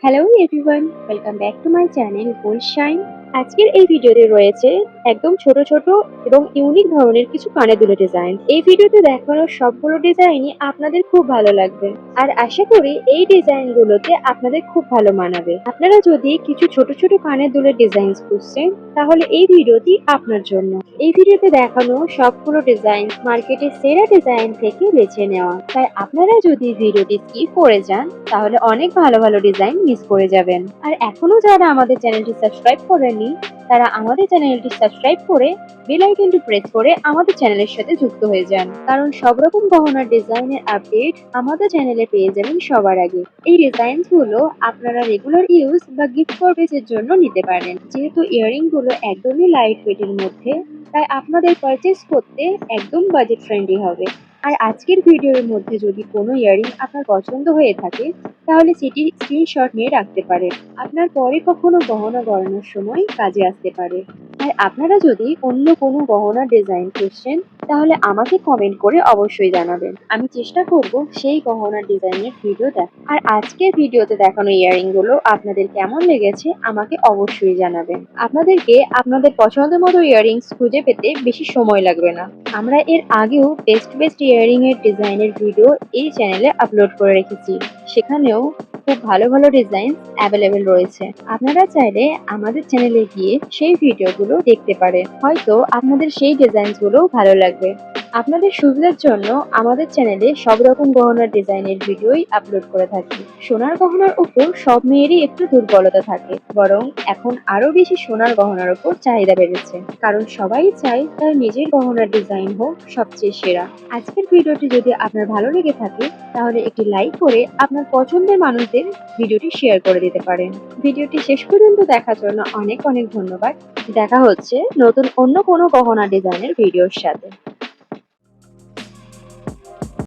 Hello everyone, welcome back to my channel gold shine. আজকের এই ভিডিওতে রয়েছে একদম ছোট ছোট এবং ইউনিক ধরনের কিছু কানের দুলের ডিজাইন। এই ভিডিওতে দেখানো সবগুলো ডিজাইনই আপনাদের খুব ভালো লাগবে, আর আশা করি এই ডিজাইনগুলোতে আপনাদের খুব ভালো মানাবে। আপনারা যদি কিছু ছোট ছোট কানের দুলের ডিজাইন খুঁজছেন, তাহলে এই ভিডিওটি আপনার জন্য। এই ভিডিওতে দেখানো সবগুলো ডিজাইন মার্কেটের সেরা ডিজাইন থেকে বেছে নেওয়া, তাই আপনারা যদি ভিডিওটি স্কিপ করে যান তাহলে অনেক ভালো ভালো ডিজাইন মিস করে যাবেন। আর এখনো যারা আমাদের চ্যানেলটি সাবস্ক্রাইব করেননি, তারা আমাদের চ্যানেলটি সাবস্ক্রাইব করে বেল আইকনটি প্রেস করে আমাদের চ্যানেলের সাথে যুক্ত হয়ে যান, কারণ সব রকম গহনার ডিজাইনের আপডেট আমাদের চ্যানেলে পেয়ে যাবেন সবার আগে। এই ডিজাইনগুলো আপনারা রেগুলার ইউজ বা গিফট পারপাসের জন্য নিতে পারেন। যেহেতু ইয়াররিং গুলো একদমই লাইট ওয়েটের মধ্যে, তাই আপনাদের পারচেস করতে একদম বাজেট ফ্রেন্ডলি হবে। আর আজকের ভিডিওর মধ্যে যদি কোনো ইয়াররিং আপনার পছন্দ হয়ে থাকে, তাহলে সেটির স্ক্রিনশট নিয়ে রাখতে পারেন। আপনার পরে কখনো গহনা গড়ানোর সময় কাজে আসতে পারে। আর আপনারা যদি অন্য কোনো গহনার ডিজাইন খুঁজছেন, তাহলে আমাকে কমেন্ট করে অবশ্যই জানাবেন। আমি চেষ্টা করব সেই গহনার ডিজাইনের ভিডিও দেখা। আর আজকের ভিডিওতে দেখানো ইয়াররিং গুলো আপনাদের কেমন লেগেছে আমাকে অবশ্যই জানাবেন। আপনাদেরকে আপনাদের পছন্দ মতো ইয়াররিংস খুঁজে পেতে বেশি সময় লাগবে না। আমরা এর আগেও বেস্ট ইয়াররিং এর ডিজাইনের ভিডিও এই চ্যানেলে আপলোড করে রেখেছি, সেখানেও খুব ভালো ভালো ডিজাইন অ্যাভেলেবেল রয়েছে। আপনারা চাইলে আমাদের চ্যানেলে গিয়ে সেই ভিডিওগুলো দেখতে পারেন, হয়তো আপনাদের সেই ডিজাইনগুলো ভালো লাগবে। আপনাদের সুবিধার জন্য আমাদের চ্যানেলে সব রকম গহনার ডিজাইনের ভিডিওই আপলোড করে থাকি। সোনার গহনার উপর সব মেয়েরই একটু দুর্বলতা থাকে, বরং এখন আরো বেশি সোনার গহনার উপর চাহিদা বেড়েছে, কারণ সবাই চায় তার নিজের গহনার ডিজাইন হোক সবচেয়ে সেরা। আজকের ভিডিওটি যদি আপনার ভালো লেগে থাকে, তাহলে একটি লাইক করে আপনার পছন্দের মানুষদের ভিডিওটি শেয়ার করে দিতে পারেন। ভিডিওটি শেষ পর্যন্ত দেখার জন্য অনেক অনেক ধন্যবাদ। দেখা হচ্ছে নতুন অন্য কোনো গহনা ডিজাইনের ভিডিওর সাথে।